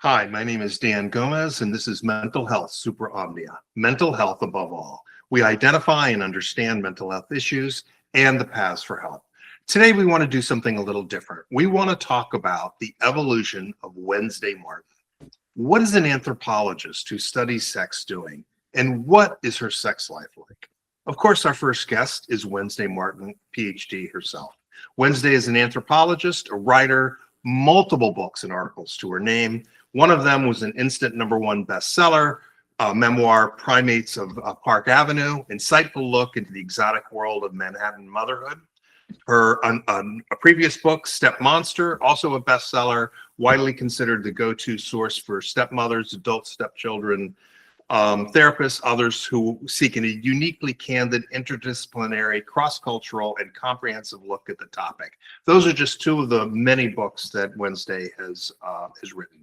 Hi, my name is Dan Gomez, and this is Mental Health Super Omnia. Mental health above all. We identify and understand mental health issues and the paths for help. Today, we want to do something a little different. We want to talk about the evolution of Wednesday Martin. What is an anthropologist who studies sex doing, and what is her sex life like? Of course, our first guest is Wednesday Martin, PhD herself. Wednesday is an anthropologist, a writer, multiple books and articles to her name. One of them was an instant #1 bestseller, memoir, Primates of Park Avenue, insightful look into the exotic world of Manhattan motherhood. Her a previous book, Step Monster, also a bestseller, widely considered the go-to source for stepmothers, adult stepchildren, therapists, others who seek a uniquely candid, interdisciplinary, cross-cultural, and comprehensive look at the topic. Those are just two of the many books that Wednesday has written.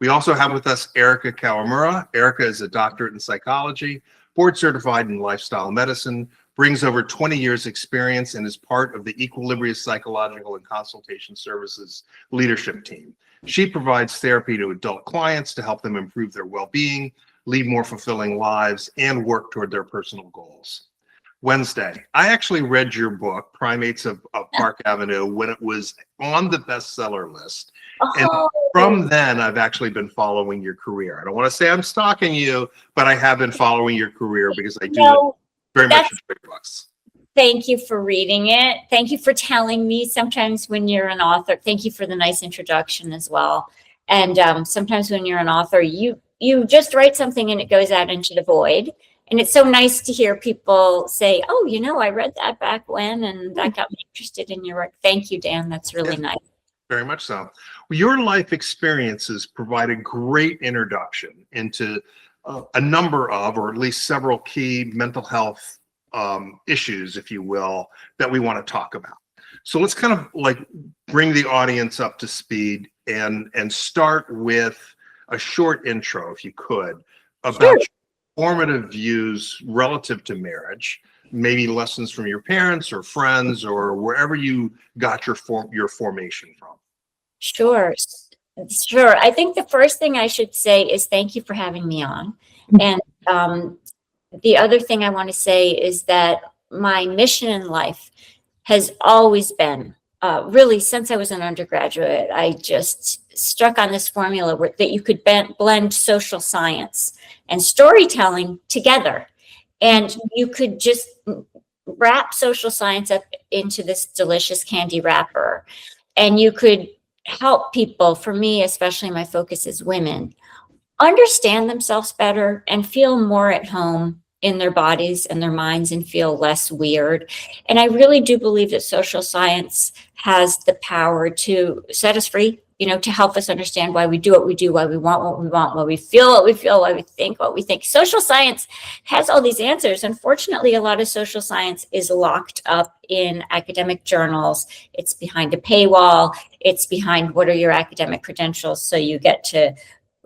We also have with us Erika Kawamura. Erika is a doctorate in psychology, board certified in lifestyle medicine, brings over 20 years experience, and is part of the Equilibria psychological and consultation services leadership team. She provides therapy to adult clients to help them improve their well-being, lead more fulfilling lives, and work toward their personal goals. Wednesday, I actually read your book, Primates of Park Avenue, when it was on the bestseller list. And from then, I've actually been following your career. I don't want to say I'm stalking you, but I have been following your career because I do very much enjoy your books. Thank you for reading it. Thank you for telling me sometimes when you're an author. Thank you for the nice introduction as well. And sometimes when you're an author, you just write something and it goes out into the void. And it's so nice to hear people say, oh, you know, I read that back when, and that got me interested in your work. Thank you, Dan. That's really nice. Very much so. Your life experiences provide a great introduction into a number of, or at least several key mental health issues, if you will, that we want to talk about. So let's kind of like bring the audience up to speed and start with a short intro, if you could, about formative views relative to marriage, maybe lessons from your parents or friends or wherever you got your formation from. Sure. I think the first thing I should say is thank you for having me on. And the other thing I want to say is that my mission in life has always been, really since I was an undergraduate, I just struck on this formula that you could blend social science and storytelling together. And you could just wrap social science up into this delicious candy wrapper. And you could help people, for me, especially my focus is women, understand themselves better and feel more at home in their bodies and their minds and feel less weird. And I really do believe that social science has the power to set us free, you know, to help us understand why we do what we do, why we want what we want, why we feel what we feel, why we think what we think. Social science has all these answers. Unfortunately, a lot of social science is locked up in academic journals. It's behind a paywall. It's behind what are your academic credentials, so you get to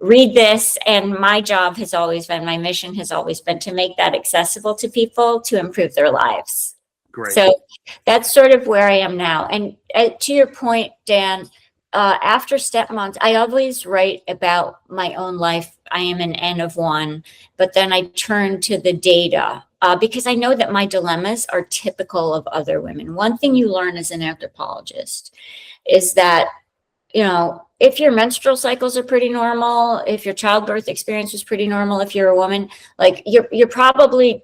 read this. And my job has always been, my mission has always been to make that accessible to people to improve their lives. Great. So that's sort of where I am now. And to your point, Dan, after stepmoms, I always write about my own life. I am an N of one, but then I turn to the data because I know that my dilemmas are typical of other women. One thing you learn as an anthropologist is that, you know, if your menstrual cycles are pretty normal, if your childbirth experience was pretty normal, if you're a woman, like you're probably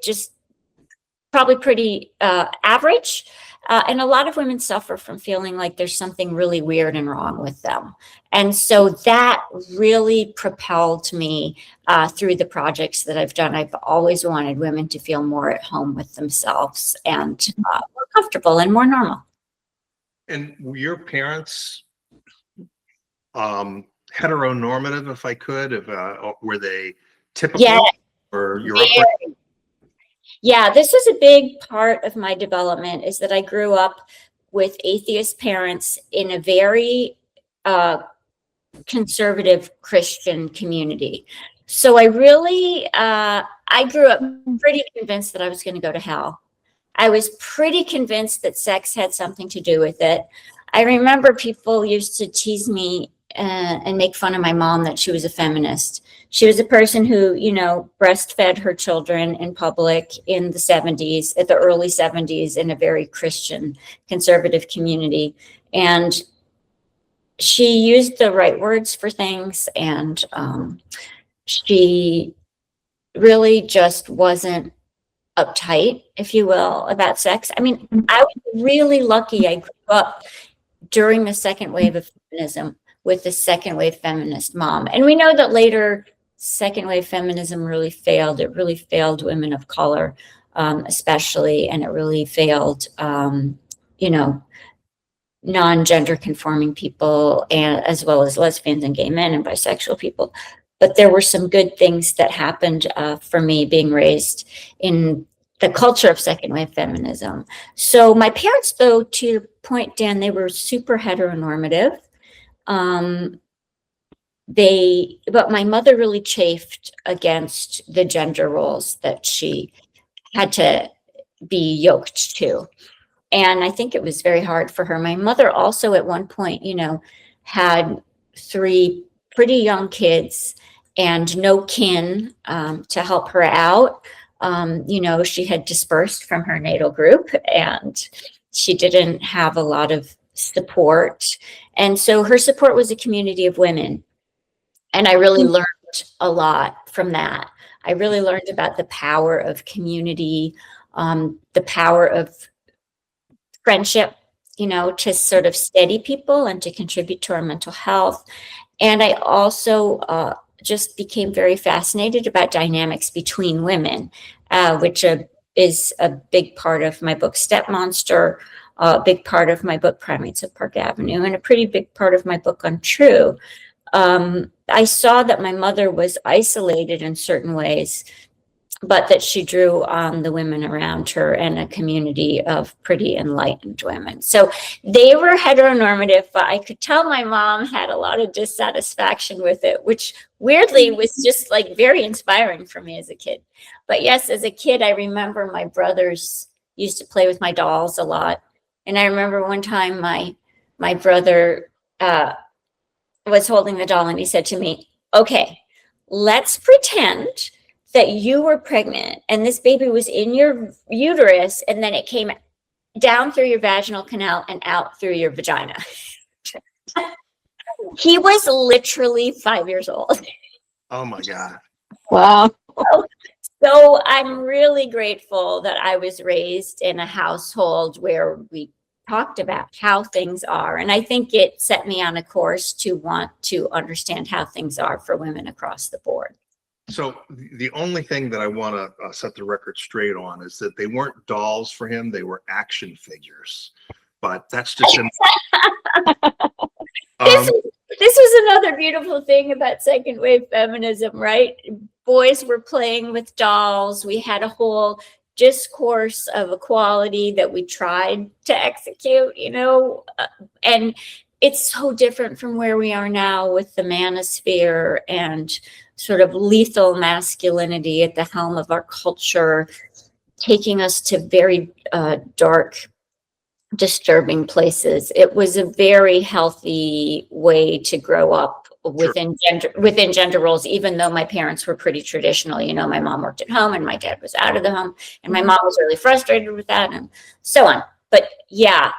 pretty average. And a lot of women suffer from feeling like there's something really weird and wrong with them. And so that really propelled me through the projects that I've done. I've always wanted women to feel more at home with themselves and more comfortable and more normal. And your parents heteronormative, if I could, were they typical or your upbringing? Yeah, this was a big part of my development, is that I grew up with atheist parents in a very conservative Christian community. So I really, I grew up pretty convinced that I was going to go to hell. I was pretty convinced that sex had something to do with it. I remember people used to tease me and make fun of my mom that she was a feminist. She was a person who, breastfed her children in public in the 70s, at the early 70s, in a very Christian conservative community. And she used the right words for things, and she really just wasn't uptight, if you will, about sex. I mean, I was really lucky. I grew up during the second wave of feminism with the second wave feminist mom. And we know that later second wave feminism really failed. It really failed women of color, especially, and it really failed, non-gender conforming people, and as well as lesbians and gay men and bisexual people. But there were some good things that happened for me being raised in the culture of second wave feminism. So my parents, though, to your point, Dan, they were super heteronormative. But my mother really chafed against the gender roles that she had to be yoked to. And I think it was very hard for her. My mother also at one point, had 3 pretty young kids and no kin to help her out. She had dispersed from her natal group and she didn't have a lot of support. And so her support was a community of women. And I really learned a lot from that. I really learned about the power of community, the power of friendship, to sort of steady people and to contribute to our mental health. And I also just became very fascinated about dynamics between women, which is a big part of my book, Step Monster, a big part of my book, Primates of Park Avenue, and a pretty big part of my book, Untrue. I saw that my mother was isolated in certain ways, but that she drew on the women around her and a community of pretty enlightened women. So they were heteronormative, but I could tell my mom had a lot of dissatisfaction with it, which weirdly was just like very inspiring for me as a kid. But yes, as a kid, I remember my brothers used to play with my dolls a lot. And I remember one time my brother was holding the doll and he said to me, "Okay, let's pretend that you were pregnant and this baby was in your uterus and then it came down through your vaginal canal and out through your vagina." He was literally 5 years old. Oh my God. Wow. So I'm really grateful that I was raised in a household where we talked about how things are. And I think it set me on a course to want to understand how things are for women across the board. So the only thing that I want to set the record straight on is that they weren't dolls for him. They were action figures. But that's just This was another beautiful thing about second wave feminism, right? Boys were playing with dolls. We had a whole discourse of equality that we tried to execute, and it's so different from where we are now with the manosphere and sort of lethal masculinity at the helm of our culture, taking us to very dark, disturbing places. It was a very healthy way to grow up within gender roles, even though my parents were pretty traditional. My mom worked at home and my dad was out of the home, and my mom was really frustrated with that and so on. But yeah,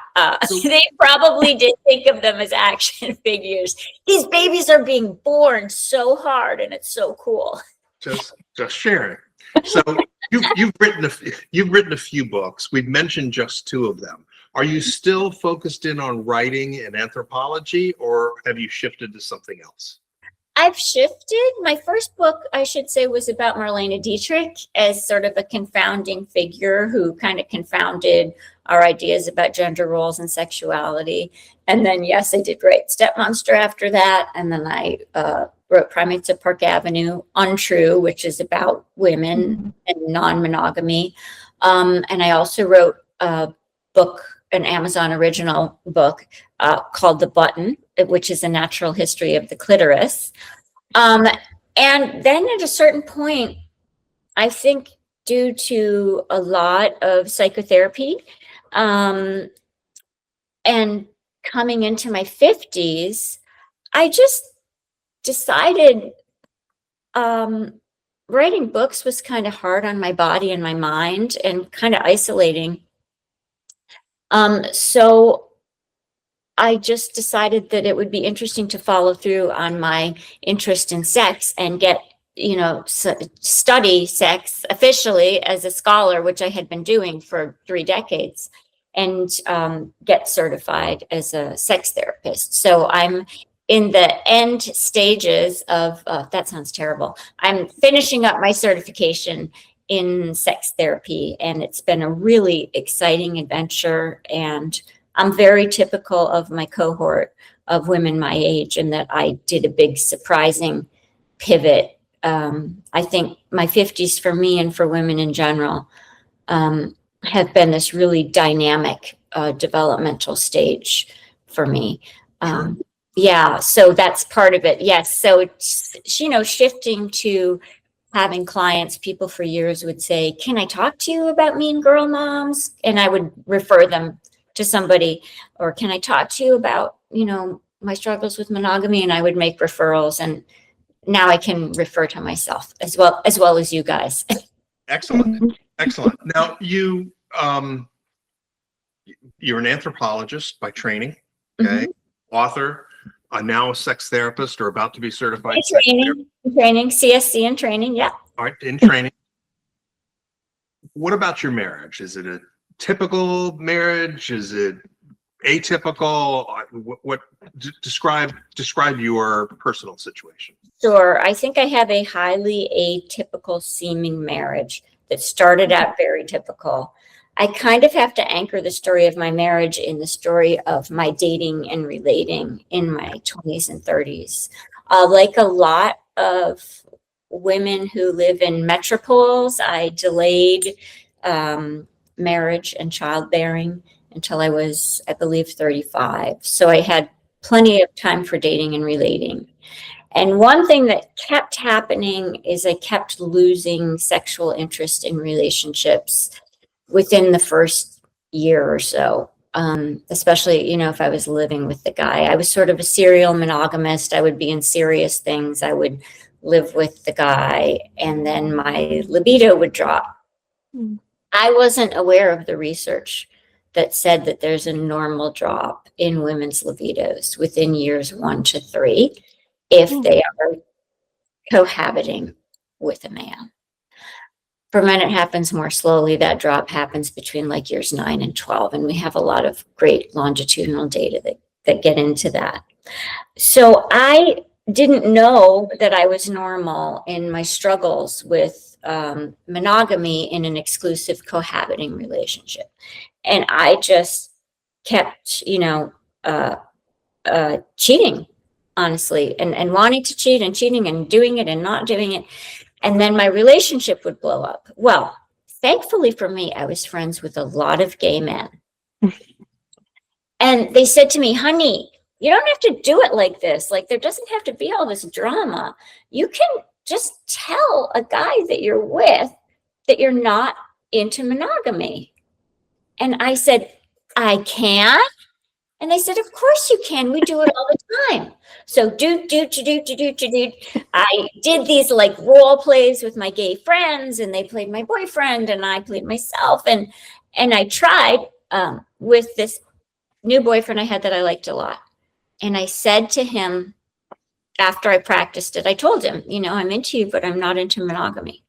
they probably did think of them as action figures. These babies are being born so hard and it's so cool. just sharing. So you've written a few books. We've mentioned just 2 of them. Are you still focused in on writing and anthropology, or have you shifted to something else? I've shifted. My first book, I should say, was about Marlene Dietrich as sort of a confounding figure who kind of confounded our ideas about gender roles and sexuality. And then, yes, I did write Step Monster after that. And then I wrote Primates of Park Avenue, Untrue, which is about women and non-monogamy. And I also wrote a book, an Amazon original book called The Button, which is a natural history of the clitoris. And then at a certain point, I think due to a lot of psychotherapy and coming into my 50s, I just decided writing books was kind of hard on my body and my mind and kind of isolating. So I just decided that it would be interesting to follow through on my interest in sex and get, study sex officially as a scholar, which I had been doing for 3 decades, and get certified as a sex therapist. So I'm in the end stages of, that sounds terrible. I'm finishing up my certification in sex therapy, and it's been a really exciting adventure. And I'm very typical of my cohort of women my age in that I did a big surprising pivot. I think my 50s for me and for women in general have been this really dynamic developmental stage for me. Sure. Yeah, so that's part of it. Yes, so it's, shifting to having clients, people for years would say, "Can I talk to you about mean girl moms?" And I would refer them to somebody, or "Can I talk to you about, my struggles with monogamy?" And I would make referrals, and now I can refer to myself as well as you guys. Excellent. Excellent. Now you're an anthropologist by training, okay? Author, now a sex therapist or about to be certified. Training, CSC and training. Yeah. All right, in training. What about your marriage? Is it a typical marriage? Is it atypical? Describe your personal situation. Sure. I think I have a highly atypical seeming marriage that started out very typical. I kind of have to anchor the story of my marriage in the story of my dating and relating in my 20s and 30s. Like a lot of women who live in metropoles, I delayed marriage and childbearing until I was, I believe, 35. So I had plenty of time for dating and relating. And one thing that kept happening is I kept losing sexual interest in relationships within the first year or so, especially, if I was living with the guy. I was sort of a serial monogamist. I would be in serious things. I would live with the guy, and then my libido would drop. I wasn't aware of the research that said that there's a normal drop in women's libidos within years 1 to 3 if they are cohabiting with a man. For men, it happens more slowly. That drop happens between like years 9 and 12. And we have a lot of great longitudinal data that get into that. So I didn't know that I was normal in my struggles with monogamy in an exclusive cohabiting relationship. And I just kept, cheating, honestly, and wanting to cheat and cheating and doing it and not doing it. And then my relationship would blow up. Well, thankfully for me, I was friends with a lot of gay men. And they said to me, "Honey, you don't have to do it like this. Like, there doesn't have to be all this drama. You can just tell a guy that you're with that you're not into monogamy." And I said, "I can?" And they said, "Of course you can. We do it all the time." So I did these like role plays with my gay friends, and they played my boyfriend and I played myself. And I tried with this new boyfriend I had that I liked a lot. And I said to him, after I practiced it, I told him, "I'm into you, but I'm not into monogamy."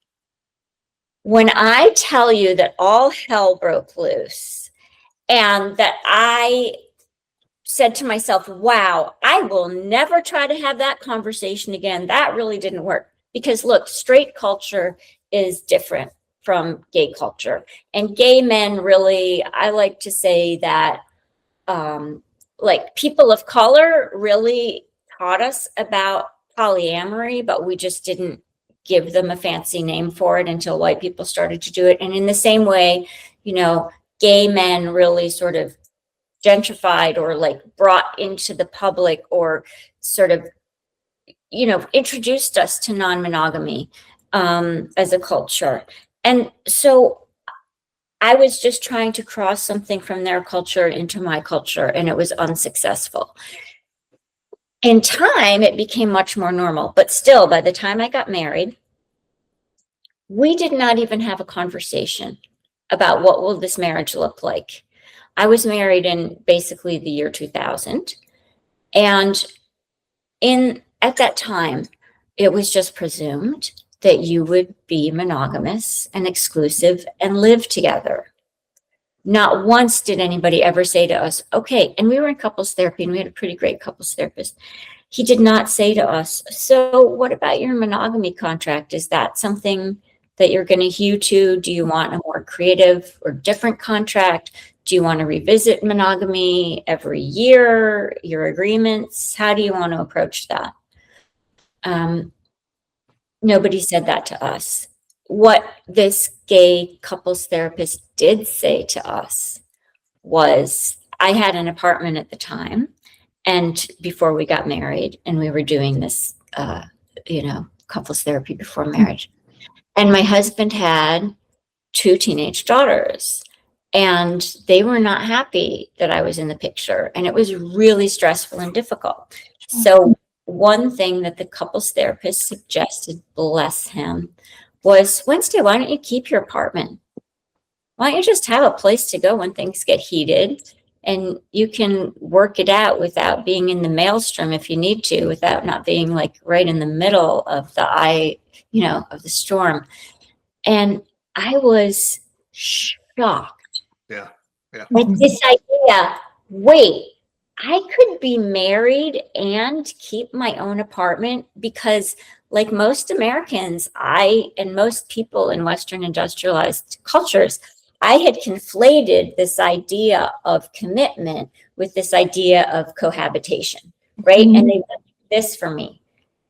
When I tell you that all hell broke loose and that I said to myself, "Wow, I will never try to have that conversation again. That really didn't work." Because look, straight culture is different from gay culture. And gay men really, I like to say that like people of color really taught us about polyamory, but we just didn't give them a fancy name for it until white people started to do it. And in the same way, gay men really sort of gentrified or like brought into the public or sort of, introduced us to non-monogamy as a culture. And so I was just trying to cross something from their culture into my culture, and it was unsuccessful. In time, it became much more normal, but still, by the time I got married, we did not even have a conversation about what will this marriage look like. I was married in basically the year 2000, and at that time, it was just presumed that you would be monogamous and exclusive and live together. Not once did anybody ever say to us, okay, and we were in couples therapy and we had a pretty great couples therapist. He did not say to us, so what about your monogamy contract? Is that something that you're going to hew to? Do you want a more creative or different contract? Do you want to revisit monogamy every year, your agreements? How do you want to approach that? Nobody said that to us. What this gay couples therapist did say to us was, I had an apartment at the time, and before we got married, and we were doing this, couples therapy before marriage. And my husband had 2 teenage daughters, and they were not happy that I was in the picture, and it was really stressful and difficult. So one thing that the couples therapist suggested, bless him, was, Wednesday, why don't you keep your apartment? Why don't you just have a place to go when things get heated, and you can work it out without being in the maelstrom if you need to, without not being like right in the middle of the eye, of the storm. And I was shocked. Yeah. Yeah. Like this idea, wait, I could be married and keep my own apartment, because like most Americans, and most people in Western industrialized cultures, I had conflated this idea of commitment with this idea of cohabitation, right? And they did this for me.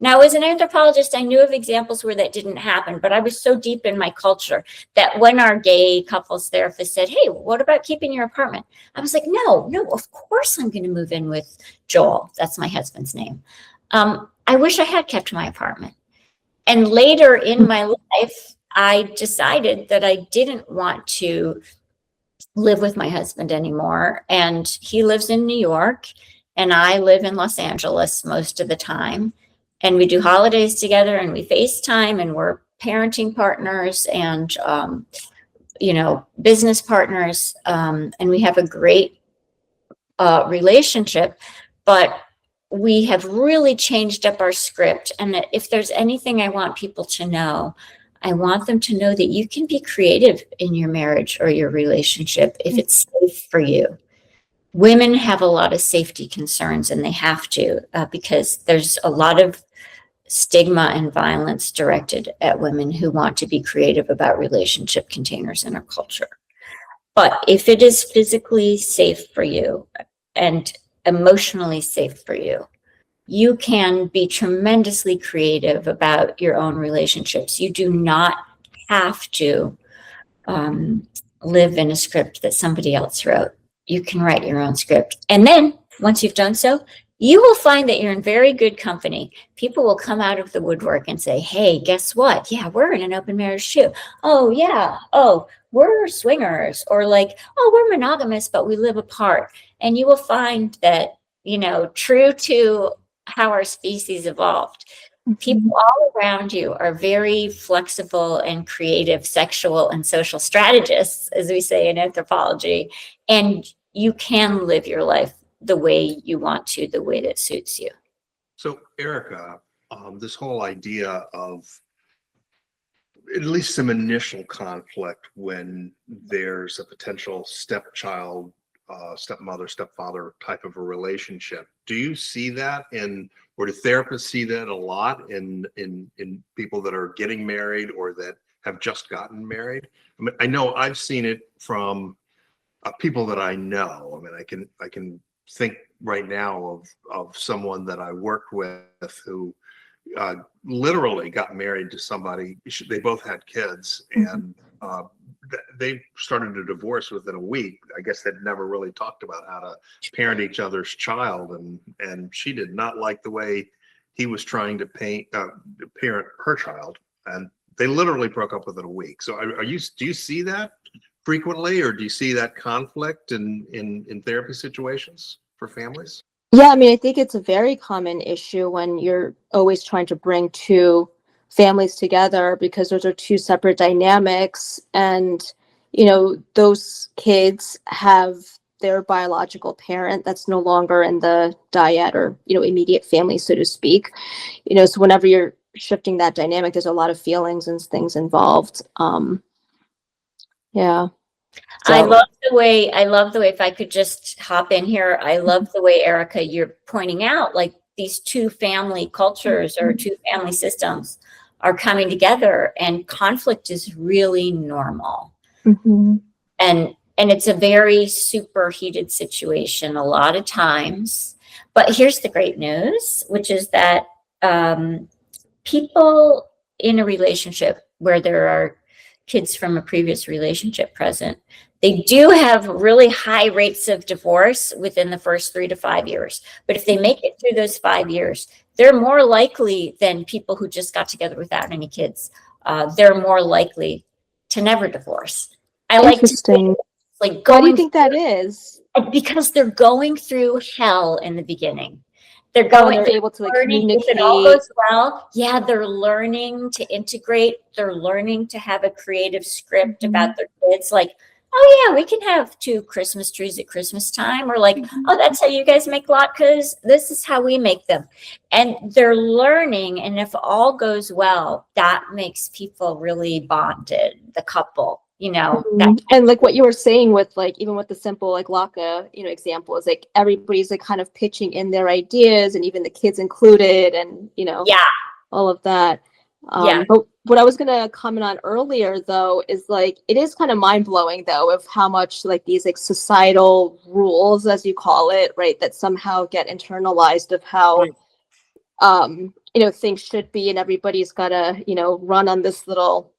Now, as an anthropologist, I knew of examples where that didn't happen, but I was so deep in my culture that when our gay couples therapist said, hey, what about keeping your apartment? I was like, no, of course I'm going to move in with Joel. That's my husband's name. I wish I had kept my apartment. And later in my life, I decided that I didn't want to live with my husband anymore. And he lives in New York, and I live in Los Angeles most of the time. And we do holidays together, and we FaceTime, and we're parenting partners and, business partners. And we have a great relationship, but we have really changed up our script. And if there's anything I want people to know, I want them to know that you can be creative in your marriage or your relationship if it's safe for you. Women have a lot of safety concerns, and they have to, because there's a lot of stigma and violence directed at women who want to be creative about relationship containers in our culture. But if it is physically safe for you and emotionally safe for you, you can be tremendously creative about your own relationships. You do not have to live in a script that somebody else wrote. You can write your own script. And then once you've done so, you will find that you're in very good company. People will come out of the woodwork and say, hey, guess what? Yeah, we're in an open marriage too. Oh, yeah. Oh, we're swingers. Or like, oh, we're monogamous, but we live apart. And you will find that, true to how our species evolved, people all around you are very flexible and creative sexual and social strategists, as we say in anthropology. And you can live your life the way you want to, the way that suits you. So, Erika, this whole idea of at least some initial conflict when there's a potential stepchild, stepmother, stepfather type of a relationship. Do you see that or do therapists see that a lot in people that are getting married or that have just gotten married? I mean, I know I've seen it from people that I know. I mean, I can think right now of someone that I worked with who literally got married to somebody. They both had kids, and they started a divorce within a week. I guess they'd never really talked about how to parent each other's child, and she did not like the way he was trying to parent her child, and they literally broke up within a week. So do you see that frequently, or do you see that conflict in therapy situations for families? Yeah, I mean, I think it's a very common issue when you're always trying to bring two families together because those are two separate dynamics. And, those kids have their biological parent that's no longer in the dyad or, immediate family, so to speak. So whenever you're shifting that dynamic, there's a lot of feelings and things involved. Yeah. I So, love the way, if I could just hop in here, I love the way, Erika, you're pointing out, like, these two family cultures or two family systems are coming together, and conflict is really normal. mhm. And it's a very superheated situation a lot of times. But here's the great news, which is that people in a relationship where there are kids from a previous relationship present, they do have really high rates of divorce within the first 3 to 5 years. But if they make it through those 5 years, they're more likely than people who just got together without any kids. They're more likely to never divorce. I like to say, Interesting. like, Why do you going think that is? because they're going through hell in the beginning. They're Oh, and going, they're they're able to like learning, if it all communicate. goes well, yeah, they're learning to integrate. They're learning to have a creative script about their kids. Like, oh yeah, we can have 2 Christmas trees at Christmas time. Or like, oh, that's how you guys make latkes. This is how we make them. And they're learning. And if all goes well, that makes people really bonded, the couple, that. And like what you were saying with like even with the simple like Laka, example is like everybody's like kind of pitching in their ideas and even the kids included and Yeah. all of that. Yeah. But what I was gonna comment on earlier though is like it is kind of mind blowing though of how much like these like societal rules as you call it, right, that somehow get internalized of how things should be and everybody's gotta, run on this little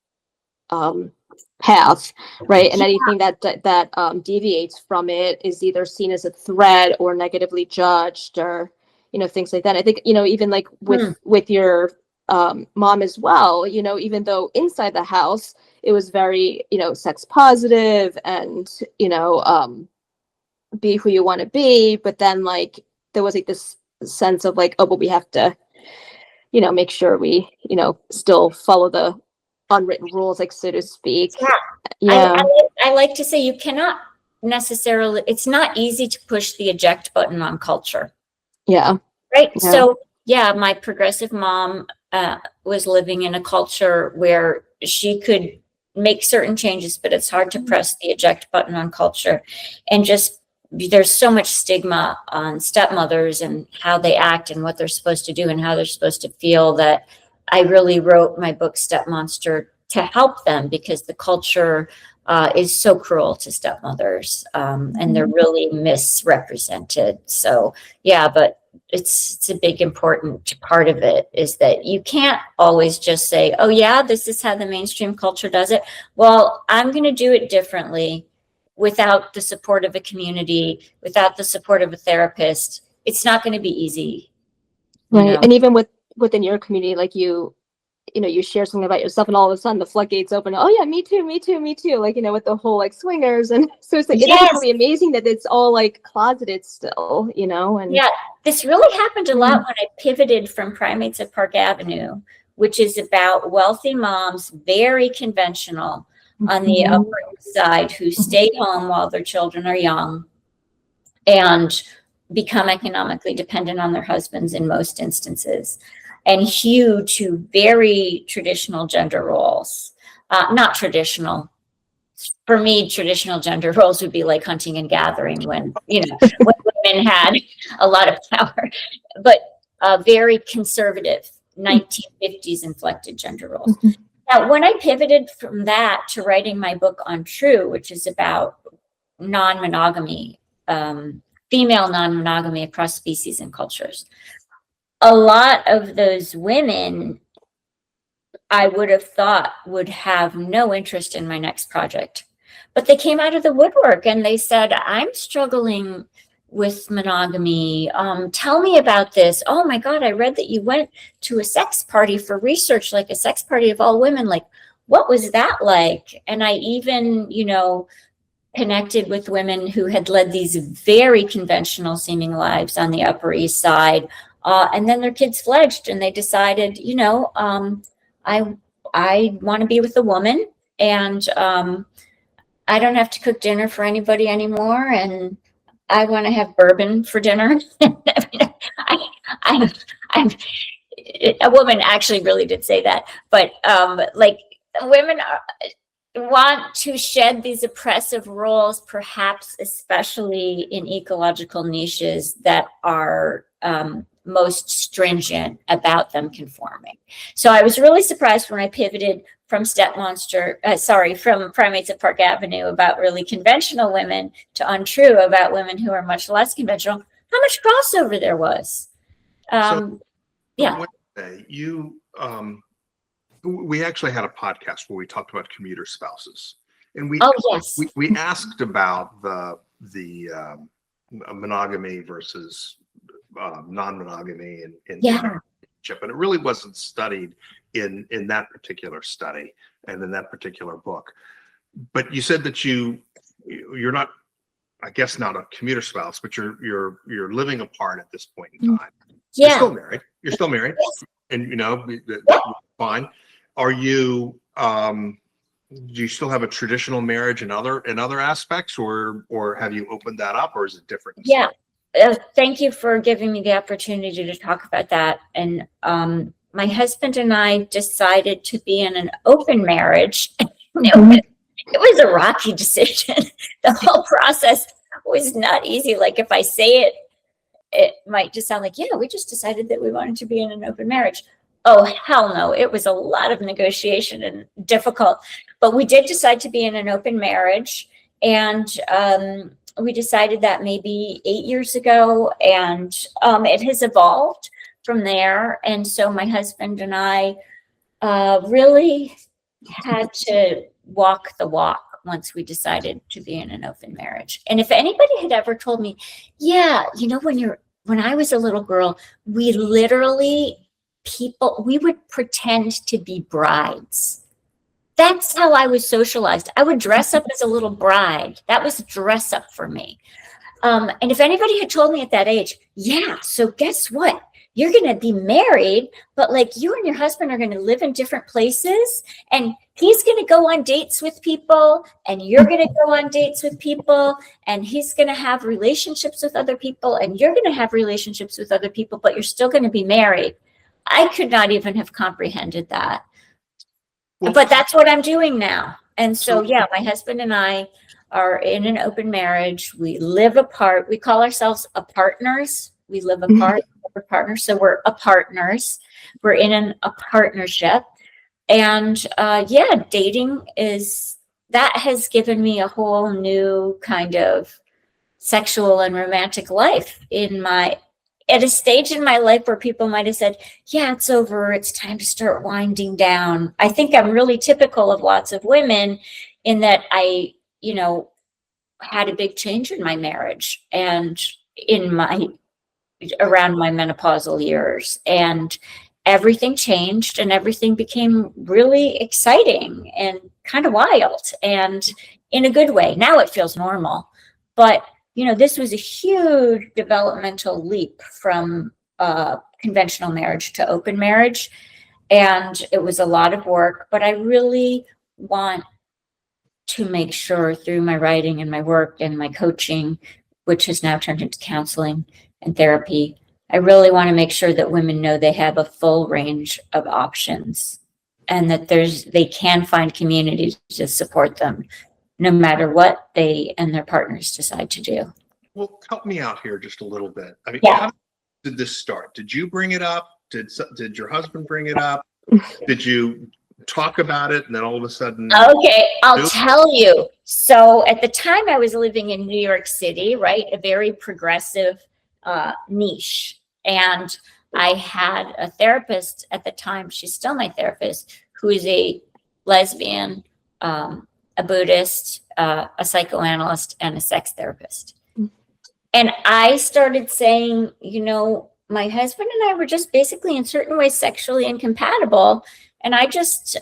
path, right? And anything that deviates from it is either seen as a threat or negatively judged, or things like that. I think even like with your mom as well. Even though inside the house it was very sex positive and be who you want to be, but then like there was like this sense of like, oh, but we have to make sure we still follow the unwritten rules, like so to speak. Yeah. I like to say you cannot necessarily, it's not easy to push the eject button on culture. Yeah. Right. Yeah. So yeah, my progressive mom was living in a culture where she could make certain changes, but it's hard to press the eject button on culture. And just there's so much stigma on stepmothers and how they act and what they're supposed to do and how they're supposed to feel that I really wrote my book Step Monster to help them, because the culture is so cruel to stepmothers and they're really misrepresented. So yeah, but it's a big important part of it is that you can't always just say, oh yeah, this is how the mainstream culture does it. Well, I'm going to do it differently without the support of a community, without the support of a therapist. It's not going to be easy. Right. And even within your community, like you share something about yourself and all of a sudden the floodgates open. Oh yeah, me too. Like, with the whole like swingers. And so it's like, it is really amazing that it's all like closeted still, and yeah, this really happened a lot when I pivoted from Primates at Park Avenue, which is about wealthy moms, very conventional on the Upper East Side, who stay home while their children are young and become economically dependent on their husbands in most instances, and hew to very traditional gender roles. Not traditional. For me, traditional gender roles would be like hunting and gathering when women had a lot of power, but very conservative 1950s inflected gender roles. Now, when I pivoted from that to writing my book on True, which is about non-monogamy, female non-monogamy across species and cultures, a lot of those women I would have thought would have no interest in my next project, but they came out of the woodwork and they said, I'm struggling with monogamy. Tell me about this. Oh my God, I read that you went to a sex party for research, like a sex party of all women. Like, what was that like? And I even, connected with women who had led these very conventional seeming lives on the Upper East Side. And then their kids fledged and they decided, I want to be with a woman, and I don't have to cook dinner for anybody anymore. And I want to have bourbon for dinner. I'm a woman actually really did say that, but like women want to shed these oppressive roles, perhaps especially in ecological niches that are most stringent about them conforming. So I was really surprised when I pivoted from from Primates at Park Avenue about really conventional women to Untrue about women who are much less conventional, how much crossover there was. Yeah. Wednesday, we actually had a podcast where we talked about commuter spouses, and we asked about the monogamy versus non-monogamy and relationship, and it really wasn't studied in that particular study and in that particular book. But you said that you're not, I guess, not a commuter spouse, but you're living apart at this point in time. Yeah. You're still married, and that's fine. Are you? Do you still have a traditional marriage in other aspects, or have you opened that up, or is it different? Yeah. Thank you for giving me the opportunity to talk about that. And my husband and I decided to be in an open marriage. It was a rocky decision. The whole process was not easy. Like if I say it, it might just sound like, we just decided that we wanted to be in an open marriage. Oh, hell no. It was a lot of negotiation and difficult. But we did decide to be in an open marriage. And we decided that maybe 8 years ago. And it has evolved from there. And so my husband and I really had to walk the walk once we decided to be in an open marriage. And if anybody had ever told me, when I was a little girl, we would pretend to be brides. That's how I was socialized. I would dress up as a little bride. That was dress up for me. And if anybody had told me at that age, so guess what? You're going to be married, but like you and your husband are going to live in different places, and he's going to go on dates with people, and you're going to go on dates with people, and he's going to have relationships with other people, and you're going to have relationships with other people, but you're still going to be married. I could not even have comprehended that. But that's what I'm doing now. And so, my husband and I are in an open marriage. We live apart. We call ourselves a partners. We live apart. We're partners. So we're a partners. We're in a partnership. And dating that has given me a whole new kind of sexual and romantic life at a stage in my life where people might have said, it's over. It's time to start winding down. I think I'm really typical of lots of women in that I, had a big change in my marriage and around my menopausal years, and everything changed and everything became really exciting and kind of wild, and in a good way. Now it feels normal, but this was a huge developmental leap from conventional marriage to open marriage. And it was a lot of work, but I really want to make sure through my writing and my work and my coaching, which has now turned into counseling and therapy, I really want to make sure that women know they have a full range of options, and that they can find communities to support them, no matter what they and their partners decide to do. Well, help me out here just a little bit. I mean, how did this start? Did you bring it up? Did your husband bring it up? Did you talk about it and then all of a sudden? Okay, I'll tell you. So at the time I was living in New York City, right? A very progressive niche. And I had a therapist at the time, she's still my therapist, who is a lesbian, a Buddhist, a psychoanalyst, and a sex therapist. And I started saying, my husband and I were just basically in certain ways sexually incompatible. And I just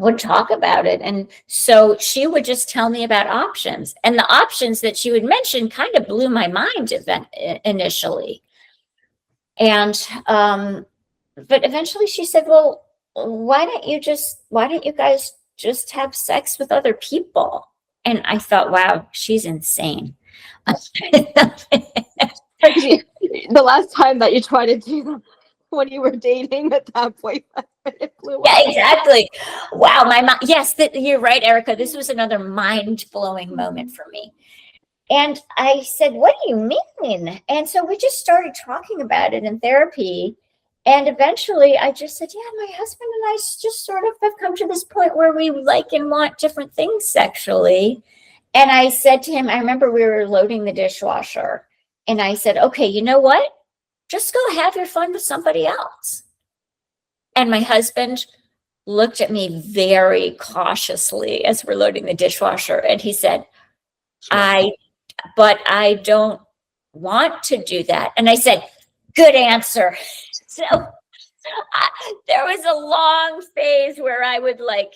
would talk about it. And so she would just tell me about options. And the options that she would mention kind of blew my mind initially. And, but eventually she said, well, why don't you guys just have sex with other people? And I thought, wow, she's insane. Actually, the last time that you tried to do that when you were dating at that point, it blew Yeah, up. exactly. Wow, my mind. Yes, you're right, Erika. This was another mind-blowing moment for me. And I said, what do you mean? And so we just started talking about it in therapy. And eventually I just said, yeah, my husband and I just sort of have come to this point where we like and want different things sexually. And I said to him, I remember we were loading the dishwasher. And I said, okay, you know what? Just go have your fun with somebody else. And my husband looked at me very cautiously as we're loading the dishwasher. And he said, but I don't want to do that. And I said, good answer. So there was a long phase where I would like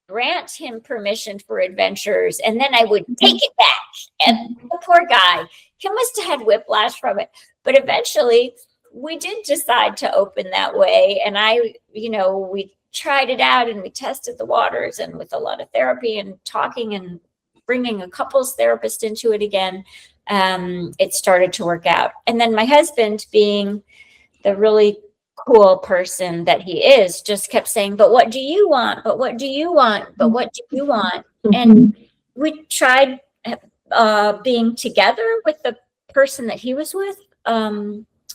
grant him permission for adventures, and then I would take it back. And the poor guy, he must have had whiplash from it. But eventually we did decide to open that way. And we tried it out and we tested the waters, and with a lot of therapy and talking and bringing a couples therapist into it again, it started to work out. And then my husband, being the really cool person that he is, just kept saying, but what do you want? But what do you want? But what do you want? And we tried being together with the person that he was with.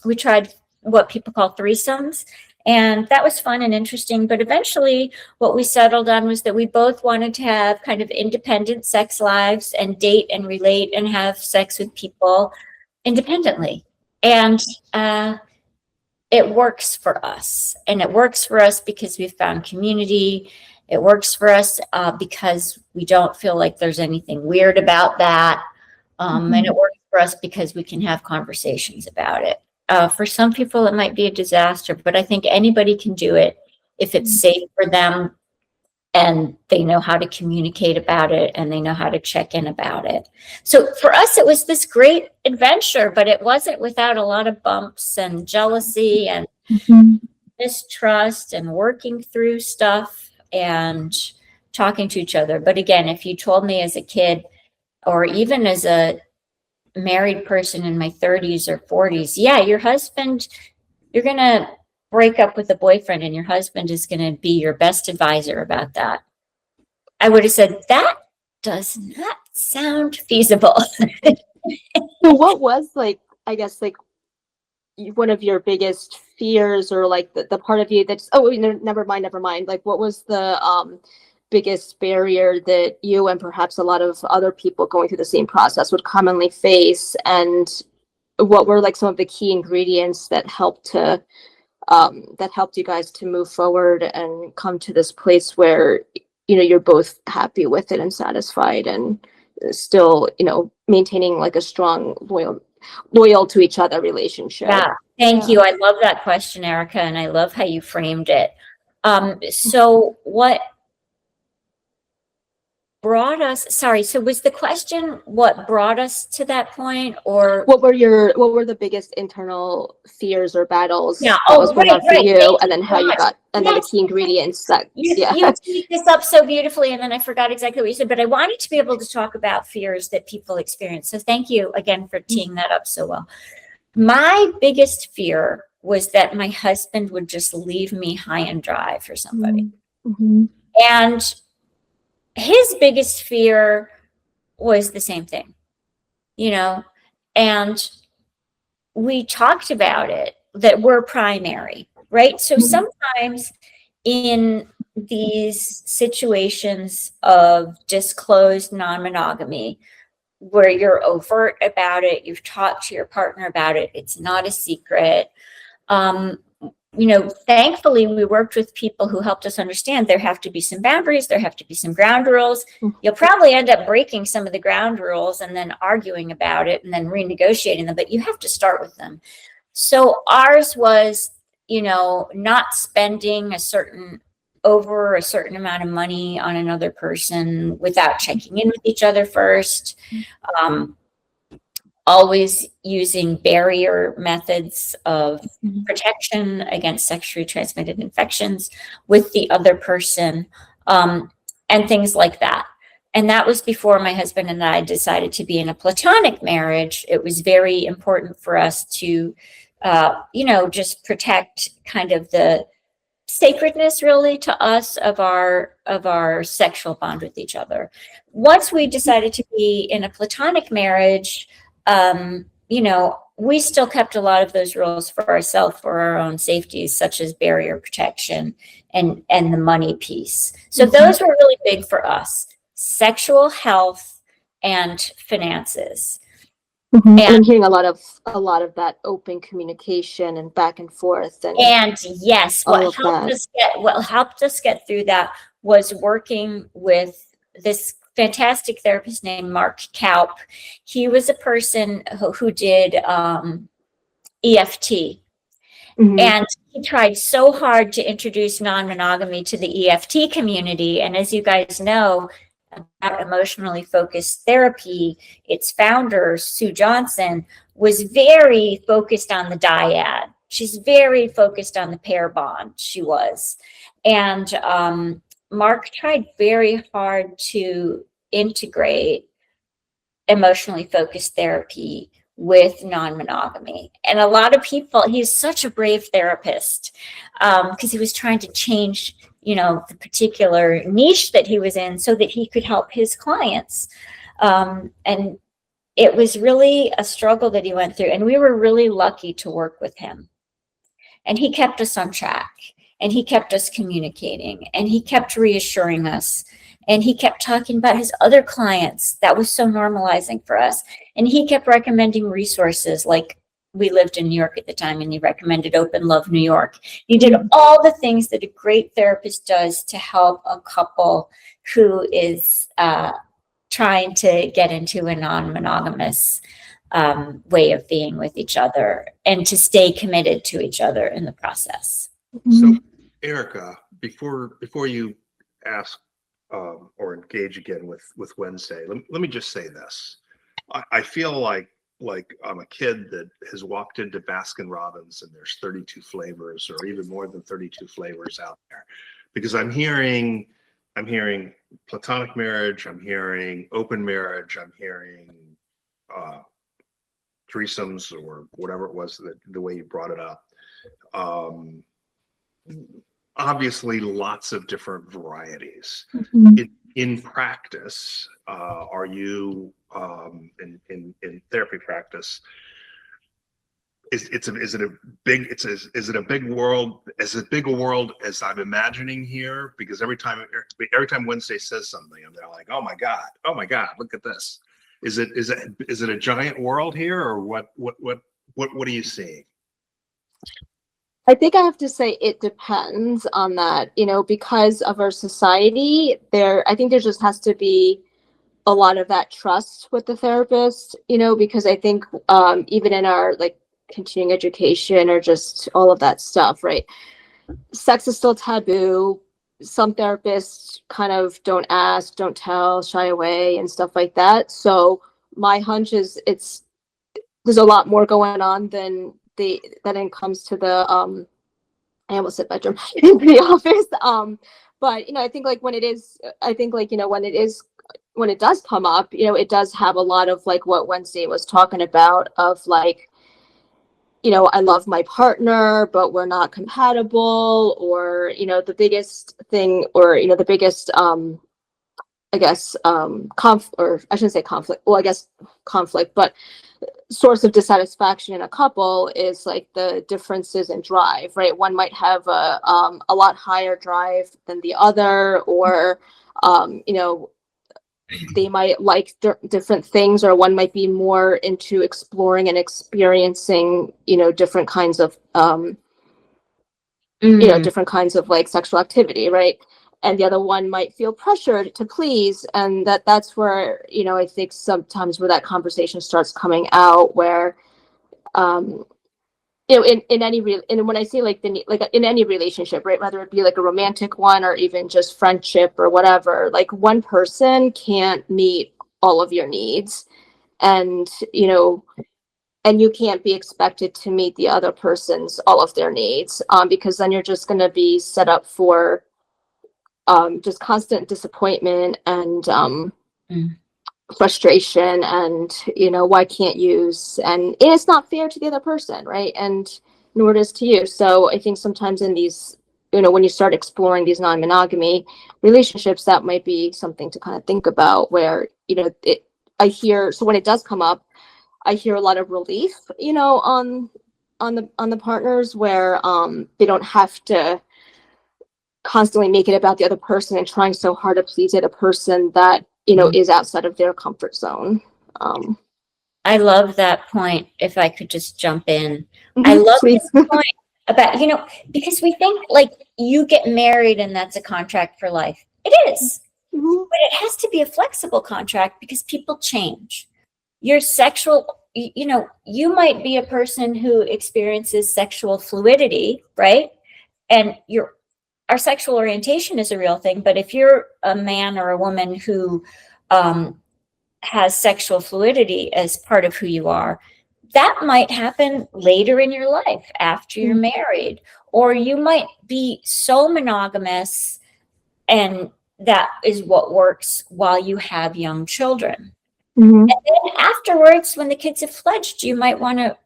We tried what people call threesomes. And that was fun and interesting. But eventually what we settled on was that we both wanted to have kind of independent sex lives and date and relate and have sex with people independently. And it works for us. And it works for us because we've found community. It works for us because we don't feel like there's anything weird about that. And it works for us because we can have conversations about it. For some people, it might be a disaster, but I think anybody can do it if it's safe for them and they know how to communicate about it and they know how to check in about it. So for us, it was this great adventure, but it wasn't without a lot of bumps and jealousy and mistrust and working through stuff and talking to each other. But again, if you told me as a kid or even as a married person in my 30s or 40s, yeah, your husband, you're going to break up with a boyfriend and your husband is going to be your best advisor about that, I would have said, that does not sound feasible. So what was I guess one of your biggest fears, or the part of you that's, never mind. What was the biggest barrier that you and perhaps a lot of other people going through the same process would commonly face, and what were some of the key ingredients that helped you guys to move forward and come to this place where you're both happy with it and satisfied and still maintaining a strong loyal to each other relationship? Yeah, thank you. I love that question, Erika, and I love how you framed it. So what brought us, so was the question what brought us to that point, or what were the biggest internal fears or battles yeah, that was going on for right. you, and then how you got, and then the key ingredients that you teed this up so beautifully, and then I forgot exactly what you said, but I wanted to be able to talk about fears that people experience. So thank you again for teeing that up so well. My biggest fear was that my husband would just leave me high and dry for somebody. And his biggest fear was the same thing, and we talked about it, that we're primary, right? So sometimes in these situations of disclosed non-monogamy, where you're overt about it, you've talked to your partner about it, it's not a secret. Thankfully, we worked with people who helped us understand there have to be some boundaries, there have to be some ground rules. You'll probably end up breaking some of the ground rules and then arguing about it and then renegotiating them, but you have to start with them. So ours was, not spending a certain over a certain amount of money on another person without checking in with each other first. Always using barrier methods of protection against sexually transmitted infections with the other person, and things like that. And that was before my husband and I decided to be in a platonic marriage. It was very important for us to, just protect kind of the sacredness, really, to us of our sexual bond with each other. Once we decided to be in a platonic marriage, we still kept a lot of those rules for ourselves, for our own safety, such as barrier protection and the money piece. So those were really big for us: sexual health and finances. And I'm hearing a lot of that open communication and back and forth. And yes, what helped us get through that was working with this fantastic therapist named Mark Kaup. He was a person who did EFT. And he tried so hard to introduce non-monogamy to the EFT community. And as you guys know, about emotionally focused therapy, its founder, Sue Johnson, was very focused on the dyad. She's very focused on the pair bond. She was. And Mark tried very hard to integrate emotionally focused therapy with non-monogamy. And a lot of people, he's such a brave therapist, because he was trying to change, the particular niche that he was in so that he could help his clients. And it was really a struggle that he went through. And we were really lucky to work with him. And he kept us on track, and he kept us communicating, and he kept reassuring us. And he kept talking about his other clients. That was so normalizing for us. And he kept recommending resources, like we lived in New York at the time, and he recommended Open Love New York. He did all the things that a great therapist does to help a couple who is trying to get into a non-monogamous way of being with each other, and to stay committed to each other in the process. So, Erika, before you ask or engage again with Wednesday, let me just say this. I feel like I'm a kid that has walked into Baskin Robbins and there's 32 flavors, or even more than 32 flavors out there, because I'm hearing platonic marriage, I'm hearing open marriage, I'm hearing threesomes, or whatever it was, the way you brought it up. Obviously, lots of different varieties. In practice, are you in therapy practice? Is it a big world, as big a world as I'm imagining here? Because every time Wednesday says something, and they're like, oh my god, look at this. Is it a giant world here, or what are you seeing? I think I have to say it depends on that, because of our society. I think there just has to be a lot of that trust with the therapist, because I think even in our continuing education, or just all of that stuff, right? Sex is still taboo. Some therapists kind of don't ask, don't tell, shy away, and stuff like that. So my hunch is there's a lot more going on than that it comes to the I almost said bedroom, the office. But I think when it does come up, it does have a lot of what Wednesday was talking about, of I love my partner, but we're not compatible, or the biggest thing, or the biggest I guess or I shouldn't say conflict, well, I guess conflict, but source of dissatisfaction in a couple is the differences in drive, right? One might have a lot higher drive than the other, or they might like different things, or one might be more into exploring and experiencing different kinds of different kinds of sexual activity, right? And the other one might feel pressured to please, and that's where I think sometimes where that conversation starts coming out, where you know, in any real, and when I say like like in any relationship, right, whether it be like a romantic one or even just friendship or whatever, like one person can't meet all of your needs, and you know, and you can't be expected to meet the other person's all of their needs, because then you're just going to be set up for just constant disappointment and Mm. frustration, and you know, why can't you, and it's not fair to the other person, right, and nor it is to you. So I think sometimes in these, you know, when you start exploring these non-monogamy relationships, that might be something to kind of think about, where you know, I hear, so when it does come up, I hear a lot of relief, you know, on the partners, where they don't have to constantly make it about the other person and trying so hard to please the other person that, you know, is outside of their comfort zone. I love that point. If I could just jump in, I love Please. this point about, you know, because we think like you get married and that's a contract for life. It is, Mhm. but it has to be a flexible contract because people change. Your sexual, you know, you might be a person who experiences sexual fluidity, right? And our sexual orientation is a real thing. But if you're a man or a woman who has sexual fluidity as part of who you are, that might happen later in your life after you're married, or you might be so monogamous and that is what works while you have young children. Mhm. And then afterwards, when the kids have fledged, you might want to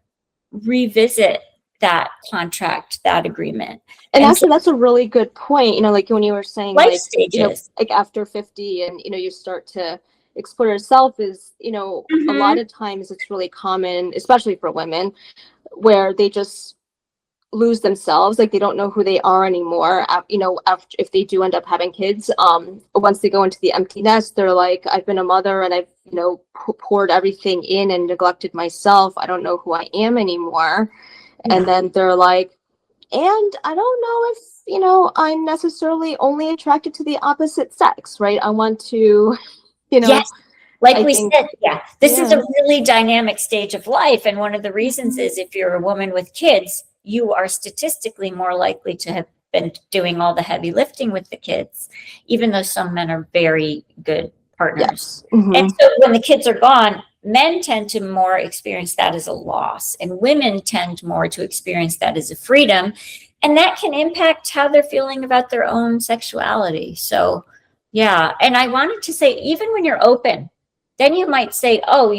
revisit that contract, that agreement. And And actually, that's a really good point. You know, like when you were saying, life like, you know, stages. like after 50, and you know, you start to explore yourself, is, you know, a lot of times it's really common, especially for women, where they just lose themselves, like they don't know who they are anymore, you know, after, if they do end up having kids, once they go into the empty nest, they're like, I've been a mother and I've, you know, poured everything in and neglected myself, I don't know who I am anymore. Yeah. And then they're like, and I don't know if, you know, I'm necessarily only attracted to the opposite sex, right? I want to, you know, Yes. Like I we think, said, yeah, this is yeah. a really dynamic stage of life. And one of the reasons is if you're a woman with kids, you are statistically more likely to have been doing all the heavy lifting with the kids, even though some men are very good partners. Yes. And so when the kids are gone, men tend to more experience that as a loss, and women tend more to experience that as a freedom. And that can impact how they're feeling about their own sexuality. So, yeah. And I wanted to say, even when you're open, then you might say, oh,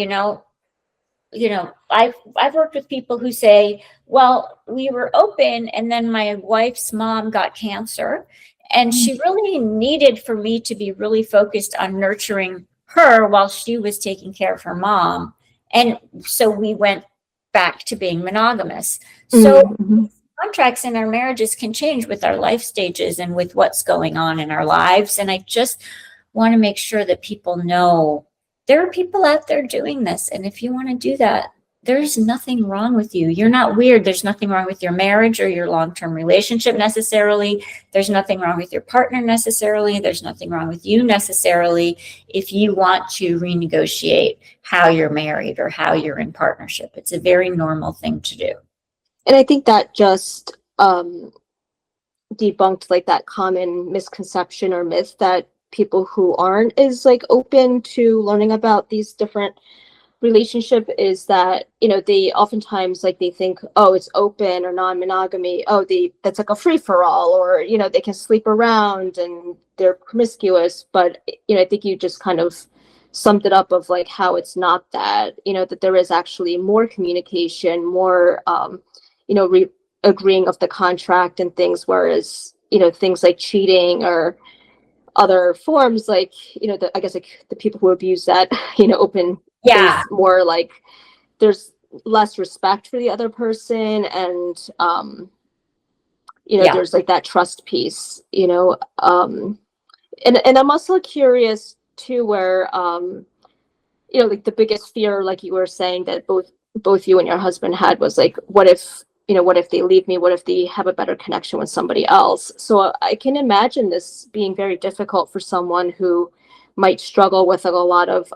I've worked with people who say, well, we were open and then my wife's mom got cancer and she really needed for me to be really focused on nurturing her while she was taking care of her mom. And so we went back to being monogamous. So contracts in our marriages can change with our life stages and with what's going on in our lives. And I just want to make sure that people know there are people out there doing this. And if you want to do that, there's nothing wrong with you. You're not weird. There's nothing wrong with your marriage or your long-term relationship necessarily. There's nothing wrong with your partner necessarily. There's nothing wrong with you necessarily if you want to renegotiate how you're married or how you're in partnership. It's a very normal thing to do. And I think that just debunked like that common misconception or myth that people who aren't as like open to learning about these different relationship, is that, you know, they oftentimes like they think, oh, it's open or non-monogamy, oh, that's like a free-for-all, or you know, they can sleep around and they're promiscuous. But you know, I think you just kind of summed it up of like how it's not that, you know, that there is actually more communication, more you know, agreeing of the contract and things, whereas, you know, things like cheating or other forms, like, you know, I guess like the people who abuse that, you know, open, Yeah. is more like there's less respect for the other person, and you know, Yeah. there's like that trust piece, you know, and I'm also curious too, where you know, like the biggest fear, like you were saying, that both you and your husband had, was like, what if, you know, what if they leave me? What if they have a better connection with somebody else? So I can imagine this being very difficult for someone who might struggle with like a lot of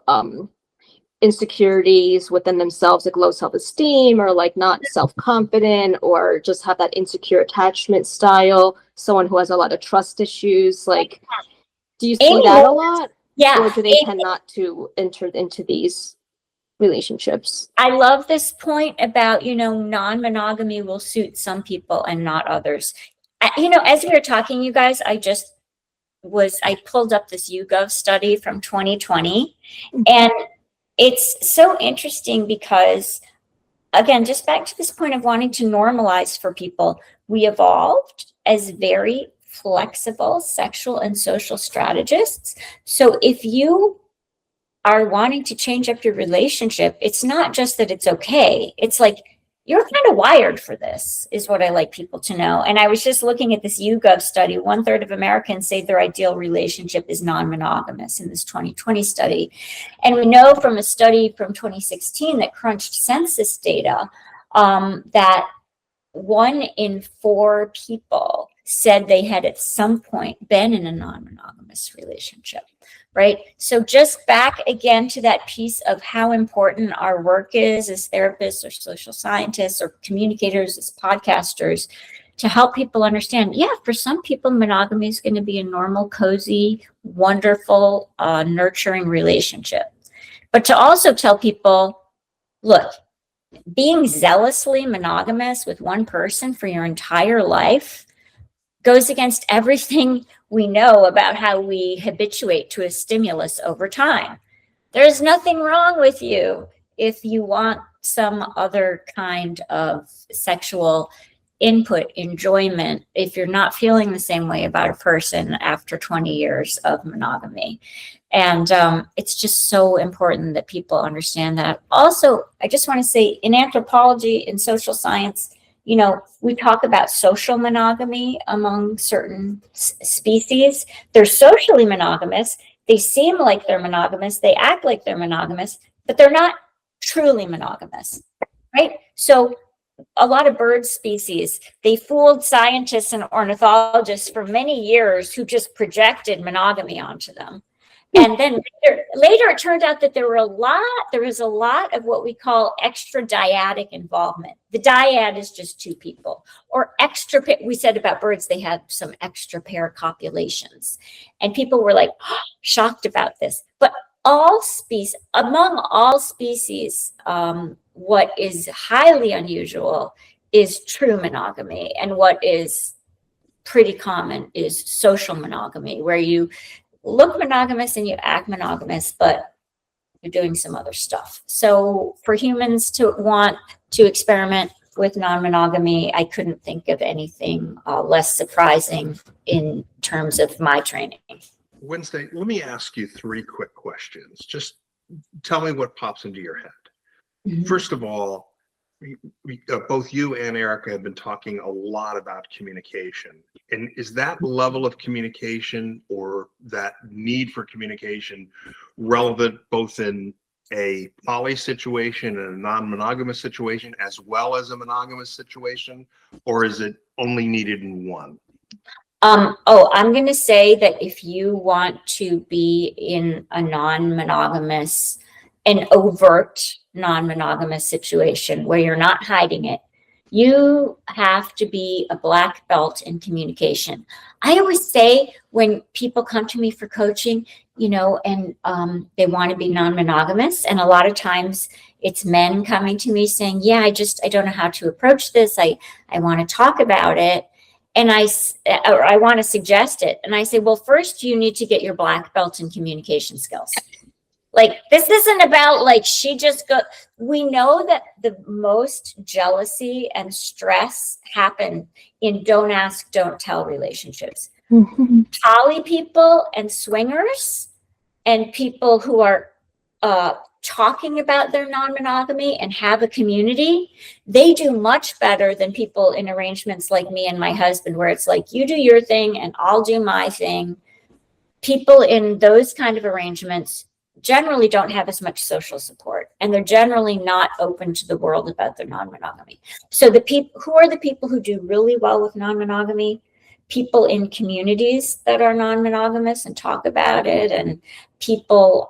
insecurities within themselves, like low self-esteem or like not self-confident or just have that insecure attachment style, someone who has a lot of trust issues. Like, do you see that a lot? Yeah. Or do they tend not to enter into these relationships? I love this point about, non-monogamy will suit some people and not others. As we were talking, you guys, I pulled up this YouGov study from 2020, and it's so interesting because, again, just back to this point of wanting to normalize for people, we evolved as very flexible sexual and social strategists. So if you are wanting to change up your relationship, it's not just that it's okay. It's like, you're kind of wired for this, is what I like people to know. And I was just looking at this YouGov study. 1/3 of Americans say their ideal relationship is non-monogamous in this 2020 study. And we know from a study from 2016 that crunched census data that 1 in 4 people said they had at some point been in a non-monogamous relationship. Right. So just back again to that piece of how important our work is as therapists or social scientists or communicators, as podcasters, to help people understand, yeah, for some people, monogamy is going to be a normal, cozy, wonderful, nurturing relationship. But to also tell people, look, being zealously monogamous with one person for your entire life goes against everything we know about how we habituate to a stimulus over time. There's nothing wrong with you if you want some other kind of sexual input, enjoyment, if you're not feeling the same way about a person after 20 years of monogamy. And it's just so important that people understand that. Also, I just want to say, in anthropology, in social science, we talk about social monogamy among certain species. They're socially monogamous. They seem like they're monogamous. They act like they're monogamous, but they're not truly monogamous, right? So a lot of bird species, they fooled scientists and ornithologists for many years who just projected monogamy onto them. And then later it turned out that there was a lot of what we call extra dyadic involvement. The dyad is just 2 people, or extra, we said about birds, they had some extra pair copulations. And people were like shocked about this. But among all species, what is highly unusual is true monogamy. And what is pretty common is social monogamy, where you look monogamous and you act monogamous, but you're doing some other stuff. So for humans to want to experiment with non-monogamy, I couldn't think of anything less surprising in terms of my training. Wednesday, let me ask you 3 quick questions. Just tell me what pops into your head. Mm-hmm. First of all, both you and Erika have been talking a lot about communication. And is that level of communication or that need for communication relevant both in a poly situation and a non-monogamous situation as well as a monogamous situation? Or is it only needed in one? I'm going to say that if you want to be in a non-monogamous, an overt non-monogamous situation where you're not hiding it, you have to be a black belt in communication. I always say when people come to me for coaching, and they want to be non-monogamous, and a lot of times it's men coming to me saying, yeah, I don't know how to approach this. I want to talk about it. And I want to suggest it. And I say, well, first you need to get your black belt in communication skills. Like, this isn't about like, we know that the most jealousy and stress happen in don't ask, don't tell relationships. Mm-hmm. Poly people and swingers and people who are talking about their non-monogamy and have a community, they do much better than people in arrangements like me and my husband, where it's like, you do your thing and I'll do my thing. People in those kind of arrangements generally don't have as much social support, and they're generally not open to the world about their non-monogamy. So who are the people who do really well with non-monogamy? People in communities that are non-monogamous and talk about it, and people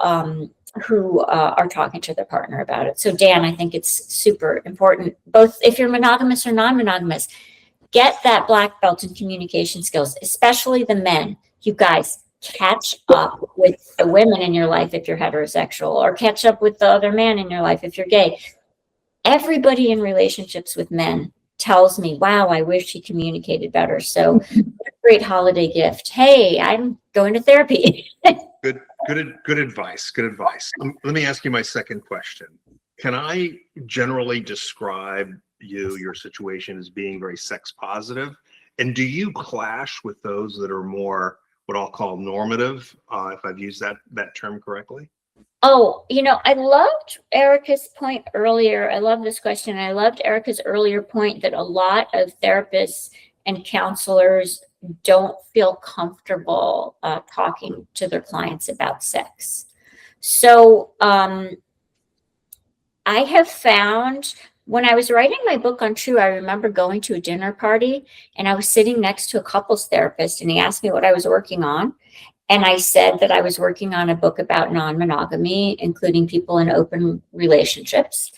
are talking to their partner about it. So Dan, I think it's super important, both if you're monogamous or non-monogamous, get that black belt in communication skills, especially the men. You guys catch up with the women in your life if you're heterosexual, or catch up with the other man in your life if you're gay. Everybody in relationships with men tells me, wow, I wish he communicated better. So what a great holiday gift. Hey, I'm going to therapy. Good advice. Good advice. Let me ask you my second question. Can I generally describe your situation as being very sex positive? And do you clash with those that are more what I'll call normative, if I've used that term correctly? Oh, I loved Erika's point earlier. I love this question. I loved Erika's earlier point that a lot of therapists and counselors don't feel comfortable talking to their clients about sex. So I have found when I was writing my book on True, I remember going to a dinner party and I was sitting next to a couples therapist and he asked me what I was working on. And I said that I was working on a book about non-monogamy, including people in open relationships.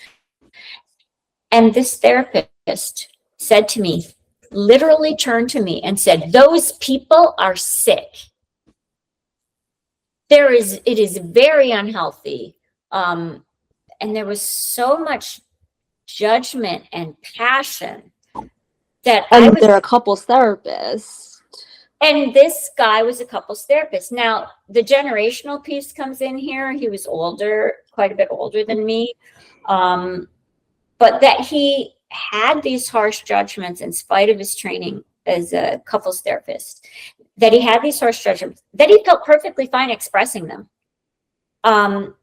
And this therapist said to me, literally turned to me and said, those people are sick. It is very unhealthy. And there was so much judgment and passion that they're a couples therapist. And this guy was a couples therapist. Now, the generational piece comes in here. He was older, quite a bit older than me. But that he had these harsh judgments in spite of his training as a couples therapist, that he had these harsh judgments, that he felt perfectly fine expressing them. And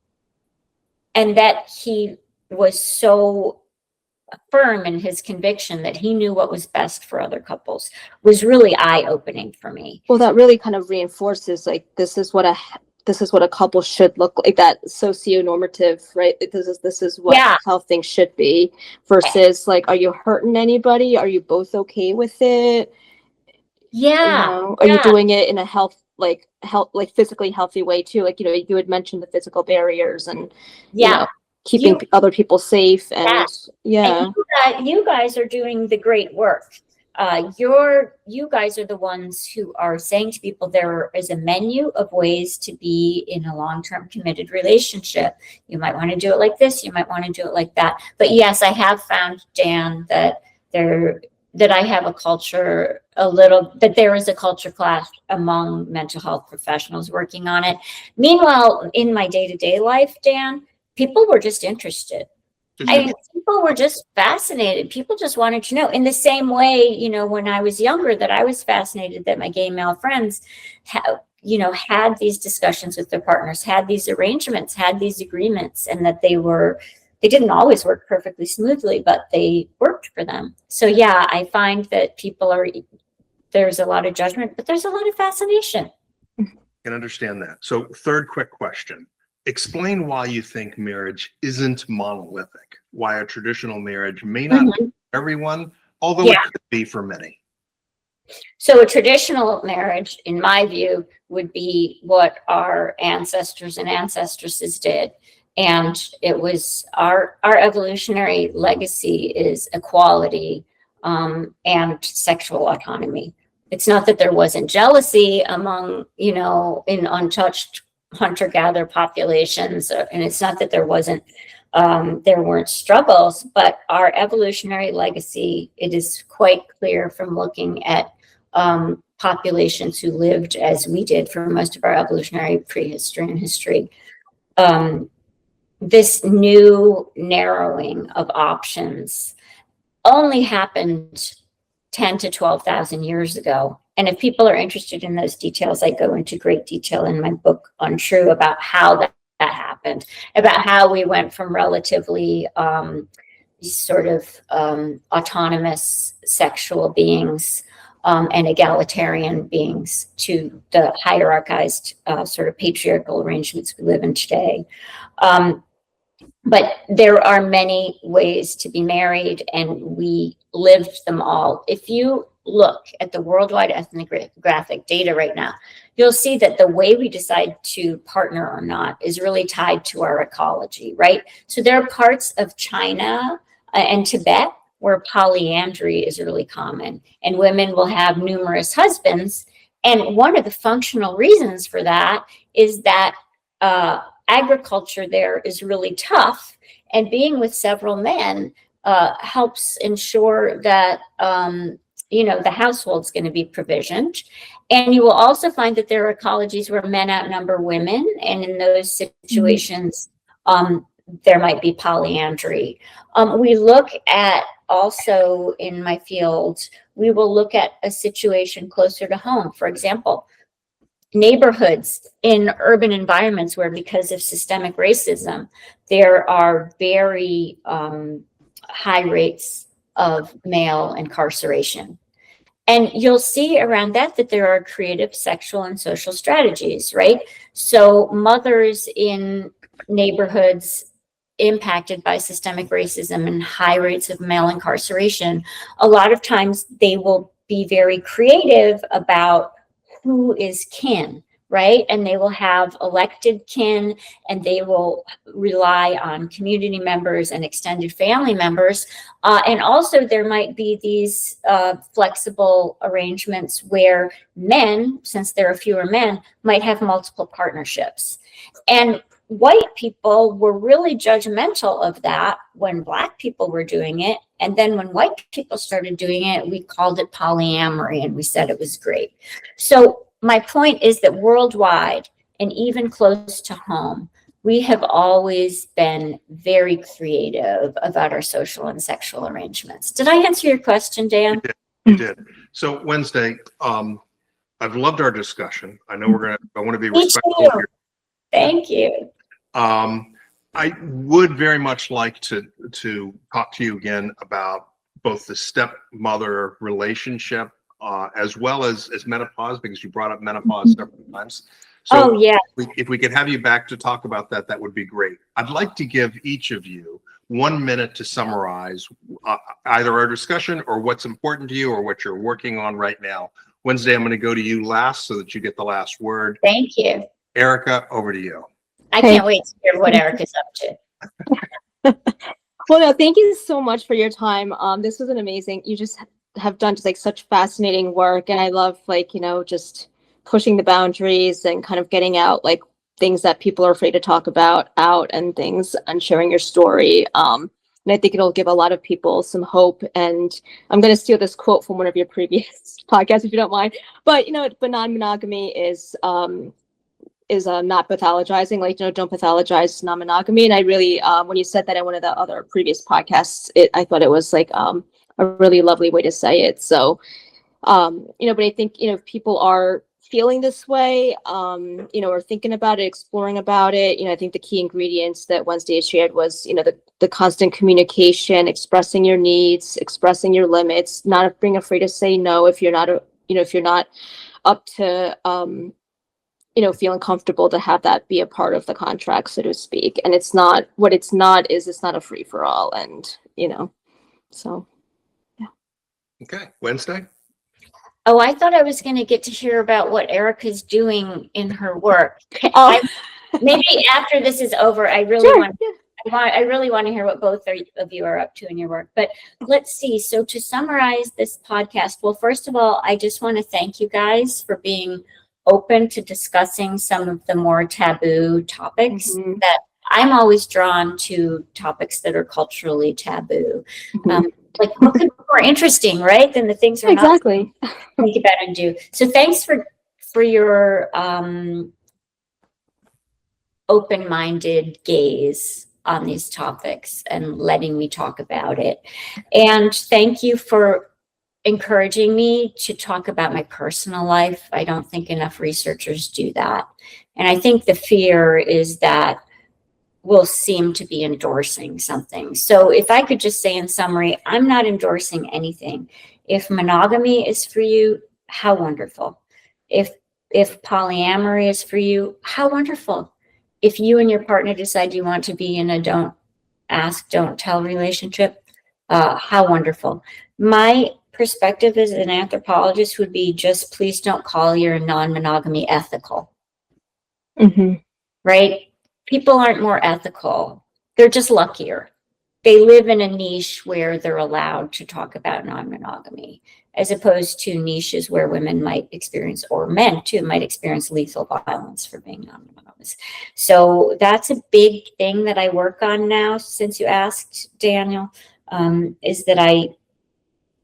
that he was so firm in his conviction that he knew what was best for other couples was really eye-opening for me. Well, that really kind of reinforces like this is what a couple should look like, that socio-normative, right? This is what how things should be, versus like, are you hurting anybody? Are you both okay with it? Are you doing it in a physically healthy way too? Like, you had mentioned the physical barriers and keeping other people safe and And you guys are doing the great work. You guys are the ones who are saying to people there is a menu of ways to be in a long-term committed relationship. You might want to do it like this, you might want to do it like that. But yes, I have found, Dan, that I have a culture that there is a culture clash among mental health professionals working on it. Meanwhile, in my day-to-day life, Dan, people were just interested. People were just fascinated. People just wanted to know. In the same way, when I was younger, that I was fascinated that my gay male friends had these discussions with their partners, had these arrangements, had these agreements, and that they didn't always work perfectly smoothly, but they worked for them. So yeah, I find that there's a lot of judgment, but there's a lot of fascination. I can understand that. So third quick question. Explain why you think marriage isn't monolithic, why a traditional marriage may not be for everyone, although it could be for many. So a traditional marriage, in my view, would be what our ancestors and ancestresses did. And it was our evolutionary legacy is equality and sexual autonomy. It's not that there wasn't jealousy among, in untouched hunter-gatherer populations, and it's not that there weren't struggles, but our evolutionary legacy, it is quite clear from looking at populations who lived as we did for most of our evolutionary prehistory and history. This new narrowing of options only happened 10 to 12,000 years ago. And if people are interested in those details, I go into great detail in my book on True about how that happened, about how we went from relatively autonomous sexual beings and egalitarian beings to the hierarchized patriarchal arrangements we live in today. But there are many ways to be married, and we lived them all. If you look at the worldwide ethnographic data right now, you'll see that the way we decide to partner or not is really tied to our ecology, right? So there are parts of China and Tibet where polyandry is really common, and women will have numerous husbands. And one of the functional reasons for that is that agriculture there is really tough, and being with several men helps ensure that the household's going to be provisioned. And you will also find that there are ecologies where men outnumber women, and in those situations, there might be polyandry. We look at also in my field, we will look at a situation closer to home. For example, neighborhoods in urban environments where, because of systemic racism, there are very high rates of male incarceration. And you'll see around that there are creative sexual and social strategies, right? So mothers in neighborhoods impacted by systemic racism and high rates of male incarceration, a lot of times they will be very creative about who is kin, right? And they will have elected kin, and they will rely on community members and extended family members. And also there might be these flexible arrangements where men, since there are fewer men, might have multiple partnerships. And white people were really judgmental of that when Black people were doing it. And then when white people started doing it, we called it polyamory, and we said it was great. So my point is that worldwide, and even close to home, we have always been very creative about our social and sexual arrangements. Did I answer your question, Dan? You did. So Wednesday, I've loved our discussion. I know I want to be respectful of your. Thank you. I would very much like to talk to you again about both the stepmother relationship as well as menopause, because you brought up menopause several times. So yeah. if we could have you back to talk about that, that would be great. I'd like to give each of you 1 minute to summarize either our discussion or what's important to you or what you're working on right now. Wednesday, I'm going to go to you last so that you get the last word. Thank you. Erika, over to you. I can't wait to hear what Erika's up to. Well, no, thank you so much for your time. This was an amazing. You just have done just like such fascinating work, and I love just pushing the boundaries and kind of getting out like things that people are afraid to talk about out and things, and sharing your story. And I think it'll give a lot of people some hope. And I'm going to steal this quote from one of your previous podcasts, if you don't mind. But but non-monogamy is not pathologizing, don't pathologize non-monogamy. And I really, when you said that in one of the other previous podcasts, I thought it was like a really lovely way to say it. So, but I think, if people are feeling this way, or thinking about it, exploring about it, I think the key ingredients that Wednesday shared was, the constant communication, expressing your needs, expressing your limits, not being afraid to say no if you're not, if you're not up to, feeling comfortable to have that be a part of the contract, so to speak. And it's not a free for all. And, so, yeah. Okay. Wednesday. Oh, I thought I was going to get to hear about what Erika's doing in her work. Maybe after this is over, I really want to hear what both of you are up to in your work. But let's see. So to summarize this podcast, well, first of all, I just want to thank you guys for being open to discussing some of the more taboo topics. That I'm always drawn to topics that are culturally taboo. Like what could be more interesting, right? Than the things we're not think about and do. So thanks for your open-minded gaze on these topics and letting me talk about it. And thank you for encouraging me to talk about my personal life. I don't think enough researchers do that. And I think the fear is that we'll seem to be endorsing something. So if I could just say in summary, I'm not endorsing anything. If monogamy is for you, how wonderful. If polyamory is for you, how wonderful. If you and your partner decide you want to be in a don't ask, don't tell relationship, how wonderful. My perspective as an anthropologist would be just please don't call your non-monogamy ethical, right? People aren't more ethical. They're just luckier. They live in a niche where they're allowed to talk about non-monogamy, as opposed to niches where women might experience, or men too, might experience lethal violence for being non-monogamous. So that's a big thing that I work on now, since you asked, Daniel, is that I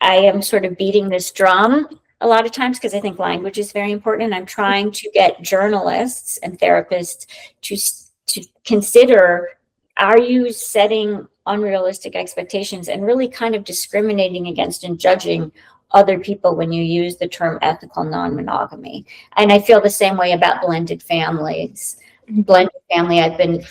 am sort of beating this drum a lot of times because I think language is very important. I'm trying to get journalists and therapists to consider, are you setting unrealistic expectations and really kind of discriminating against and judging other people when you use the term ethical non-monogamy? And I feel the same way about blended families. Blended family, I've been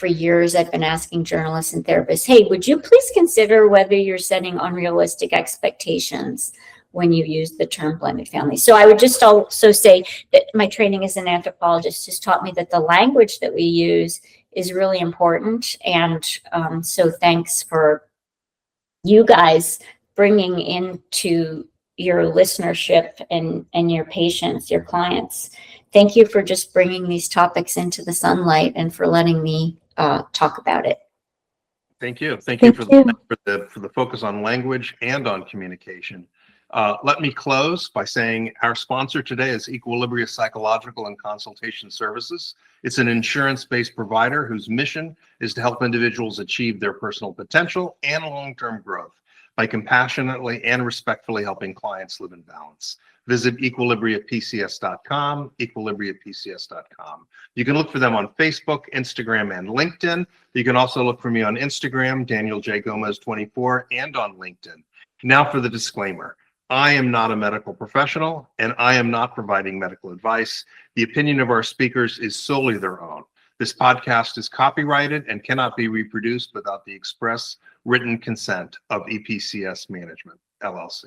asking journalists and therapists, hey, would you please consider whether you're setting unrealistic expectations when you use the term blended family? So I would just also say that my training as an anthropologist has taught me that the language that we use is really important. And so thanks for you guys bringing into your listenership and your patients, your clients. Thank you for just bringing these topics into the sunlight and for letting me talk about it. Thank you. Thank you for the focus on language and on communication. Let me close by saying our sponsor today is Equilibria Psychological and Consultation Services. It's an insurance-based provider whose mission is to help individuals achieve their personal potential and long-term growth by compassionately and respectfully helping clients live in balance. Visit equilibriapcs.com, equilibriapcs.com. You can look for them on Facebook, Instagram, and LinkedIn. You can also look for me on Instagram, Daniel J. Gomez 24, and on LinkedIn. Now for the disclaimer. I am not a medical professional, and I am not providing medical advice. The opinion of our speakers is solely their own. This podcast is copyrighted and cannot be reproduced without the express written consent of EPCS Management, LLC.